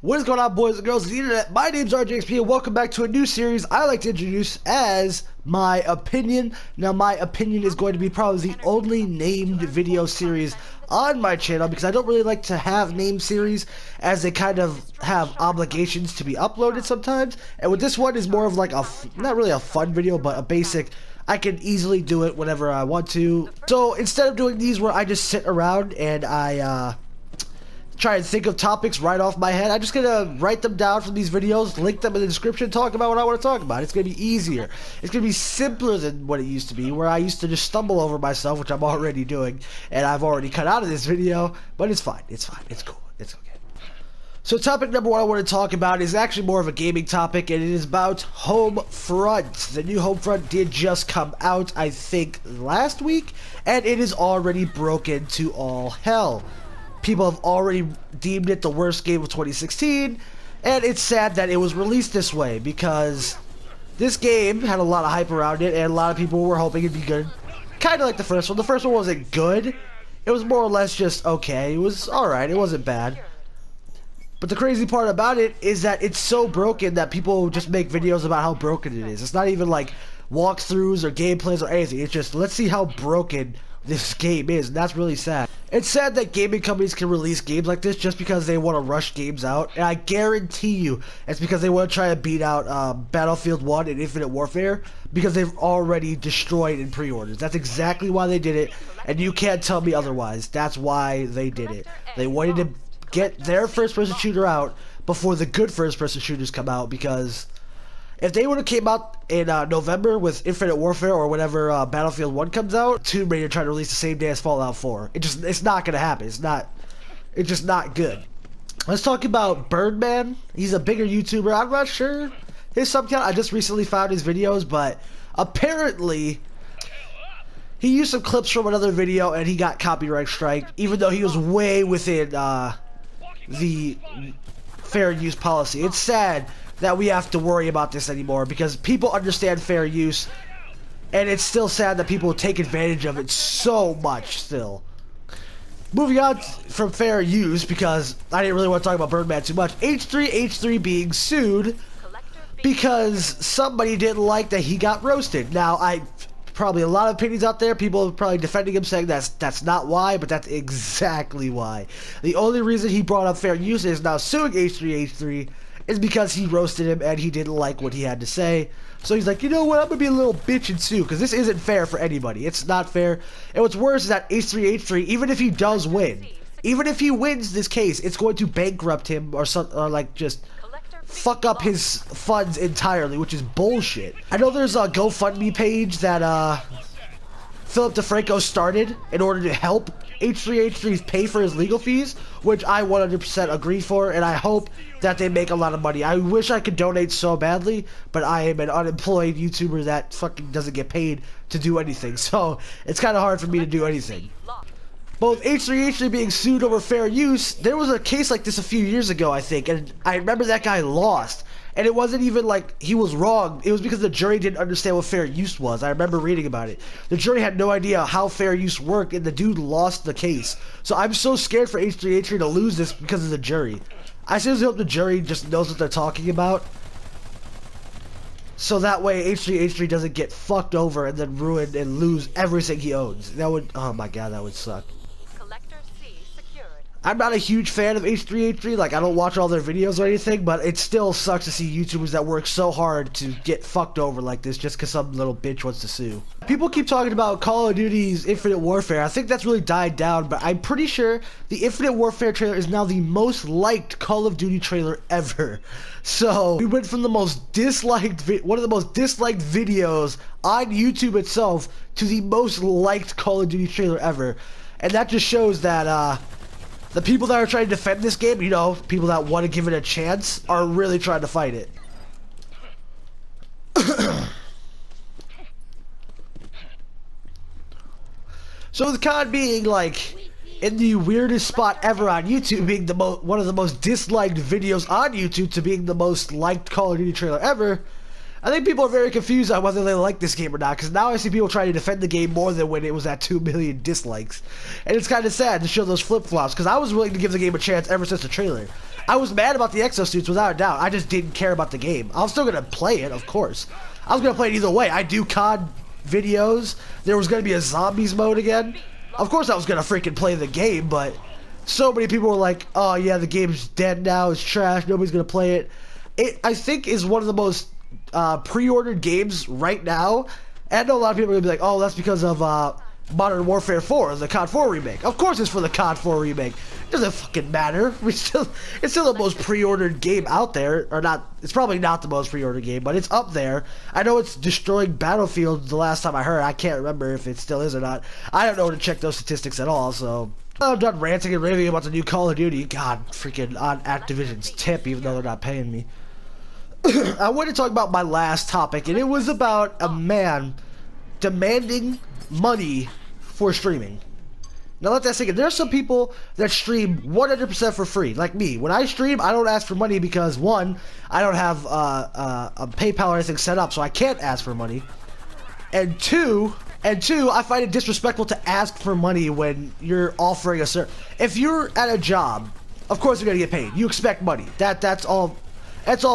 What is going on, boys and girls of the internet? My name's RJXP and welcome back to a new series I like to introduce as My Opinion. Now, My Opinion is going to be probably the only named video series on my channel because I don't really like to have named series as they kind of have obligations to be uploaded sometimes. And with this one is more of like a, not really a fun video, but a basic, I can easily do it whenever I want to. So instead of doing these where I just sit around and I, try and think of topics right off my head, I'm just gonna write them down from these videos, link them in the description, talk about what I want to talk about. It's gonna be easier. It's gonna be simpler than what it used to be, where I used to just stumble over myself, which I'm already doing, and I've already cut out of this video, but it's fine. It's fine. It's cool. It's okay. So topic number one I want to talk about is actually more of a gaming topic, and it is about Homefront. The new Homefront did just come out, I think, last week, and it is already broken to all hell. People have already deemed it the worst game of 2016, and it's sad that it was released this way because this game had a lot of hype around it, and a lot of people were hoping it'd be good. Kind of like the first one. The first one wasn't good. It was more or less just okay. It was alright. It wasn't bad. But the crazy part about it is that it's so broken that people just make videos about how broken it is. It's not even like walkthroughs or gameplays or anything. It's just, let's see how broken this game is, and that's really sad. It's sad that gaming companies can release games like this just because they want to rush games out, and I guarantee you it's because they want to try to beat out Battlefield 1 and Infinite Warfare because they've already destroyed in pre-orders. That's exactly why they did it, and you can't tell me otherwise. That's why they did it. They wanted to get their first-person shooter out before the good first-person shooters come out, because if they would have came out in November with Infinite Warfare or whenever Battlefield 1 comes out, Tomb Raider trying to release the same day as Fallout 4. It's not gonna happen. It's just not good. Let's talk about Birdman. He's a bigger YouTuber. I'm not sure his sub count. I just recently found his videos, but apparently he used some clips from another video and he got copyright strike, even though he was way within the fair use policy. It's sad that we have to worry about this anymore because people understand fair use, and it's still sad that people take advantage of it so much still. Moving on from fair use, because I didn't really want to talk about Birdman too much, H3H3 being sued because somebody didn't like that he got roasted. Now, probably a lot of opinions out there, people are probably defending him saying that's not why, but that's exactly why. The only reason he brought up fair use is now suing H3H3 is because he roasted him and he didn't like what he had to say. So he's like, you know what, I'm gonna be a little bitch and sue because this isn't fair for anybody. It's not fair. And what's worse is that H3H3, even if he does win, even if he wins this case, it's going to bankrupt him or like just fuck up his funds entirely, which is bullshit. I know there's a GoFundMe page that Philip DeFranco started in order to help H3H3 pay for his legal fees, which I 100% agree for, and I hope that they make a lot of money. I wish I could donate so badly, but I am an unemployed YouTuber that fucking doesn't get paid to do anything, so it's kind of hard for me to do anything. Both H3H3 being sued over fair use, there was a case like this a few years ago, I think, and I remember that guy lost. And it wasn't even like he was wrong. It was because the jury didn't understand what fair use was. I remember reading about it. The jury had no idea how fair use worked, and the dude lost the case. So I'm so scared for H3H3 to lose this because of the jury. I seriously hope the jury just knows what they're talking about, so that way H3H3 doesn't get fucked over and then ruin and lose everything he owns. That would, oh my god, that would suck. I'm not a huge fan of H3H3, like I don't watch all their videos or anything, but it still sucks to see YouTubers that work so hard to get fucked over like this just because some little bitch wants to sue. People keep talking about Call of Duty's Infinite Warfare. I think that's really died down, but I'm pretty sure the Infinite Warfare trailer is now the most liked Call of Duty trailer ever. So we went from the most disliked, one of the most disliked videos on YouTube itself to the most liked Call of Duty trailer ever. And that just shows that, the people that are trying to defend this game, you know, people that want to give it a chance, are really trying to fight it. So the con being, like, in the weirdest spot ever on YouTube, being the one of the most disliked videos on YouTube to being the most liked Call of Duty trailer ever, I think people are very confused on whether they like this game or not, because now I see people trying to defend the game more than when it was at 2 million dislikes. And it's kind of sad to show those flip-flops, because I was willing to give the game a chance ever since the trailer. I was mad about the exosuits, without a doubt. I just didn't care about the game. I was still going to play it, of course. I was going to play it either way. I do COD videos. There was going to be a zombies mode again. Of course I was going to freaking play the game, but so many people were like, oh yeah, the game's dead now, it's trash, nobody's going to play it. It, I think, is one of the most pre-ordered games right now. And I know a lot of people are going to be like, oh, that's because of Modern Warfare 4, the COD 4 remake. Of course it's for the COD 4 remake. It doesn't fucking matter. It's still the most pre-ordered game out there. Or not, it's probably not the most pre-ordered game, but it's up there. I know it's destroying Battlefield the last time I heard. I can't remember if it still is or not. I don't know to check those statistics at all, so... I'm done ranting and raving about the new Call of Duty. God, freaking on Activision's tip, even though they're not paying me. I want to talk about my last topic, and it was about a man demanding money for streaming. Now let that sink in. There are some people that stream 100% for free, like me. When I stream, I don't ask for money because, one, I don't have a PayPal or anything set up, so I can't ask for money. And two, I find it disrespectful to ask for money when you're offering a certain... If you're at a job, of course you're gonna get paid. You expect money. That's all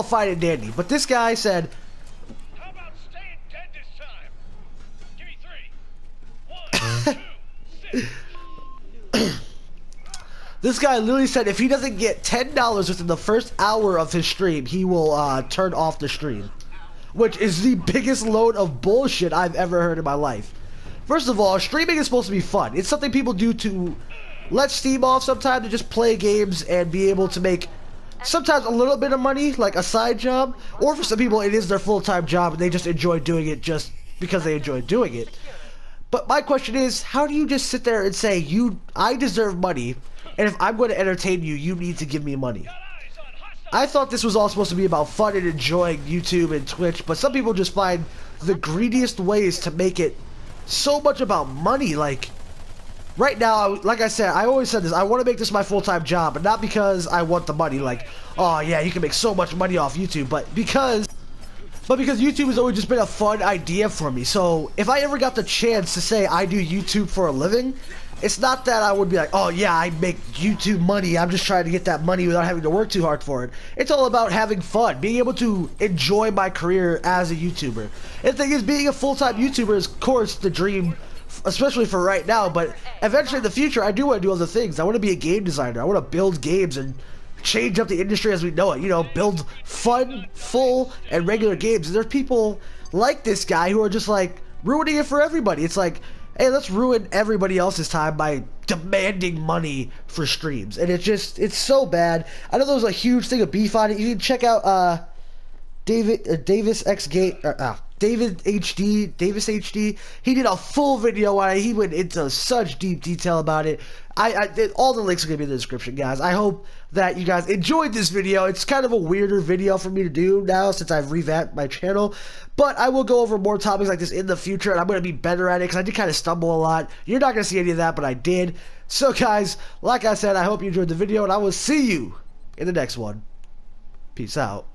fine and dandy. But this guy said... How about staying dead this time? Give me 3. 1, 2, 6. This guy literally said if he doesn't get $10 within the first hour of his stream, he will turn off the stream. Which is the biggest load of bullshit I've ever heard in my life. First of all, streaming is supposed to be fun. It's something people do to let steam off sometimes, to just play games and be able to make sometimes a little bit of money, like a side job. Or for some people, it is their full-time job and they just enjoy doing it just because they enjoy doing it. But my question is, how do you just sit there and say, I deserve money, and if I'm going to entertain you, you need to give me money? I thought this was all supposed to be about fun and enjoying YouTube and Twitch, but some people just find the greediest ways to make it so much about money. Like, right now, like I said, I always said this, I want to make this my full-time job, but not because I want the money, like, oh yeah, you can make so much money off YouTube, but because YouTube has always just been a fun idea for me. So, if I ever got the chance to say I do YouTube for a living, it's not that I would be like, oh yeah, I make YouTube money, I'm just trying to get that money without having to work too hard for it. It's all about having fun, being able to enjoy my career as a YouTuber. And the thing is, being a full-time YouTuber is, of course, the dream, especially for right now, but eventually in the future, I do want to do other things. I want to be a game designer. I want to build games and change up the industry as we know it. You know, build fun, full, and regular games. And there's people like this guy who are just like ruining it for everybody. It's like, hey, let's ruin everybody else's time by demanding money for streams. And it's so bad. I know there was a huge thing of beef on it. You can check out Davis HD. He did a full video on it. He went into such deep detail about it. All the links are going to be in the description, guys. I hope that you guys enjoyed this video. It's kind of a weirder video for me to do now since I've revamped my channel. But I will go over more topics like this in the future, and I'm going to be better at it because I did kind of stumble a lot. You're not going to see any of that, but I did. So, guys, like I said, I hope you enjoyed the video, and I will see you in the next one. Peace out.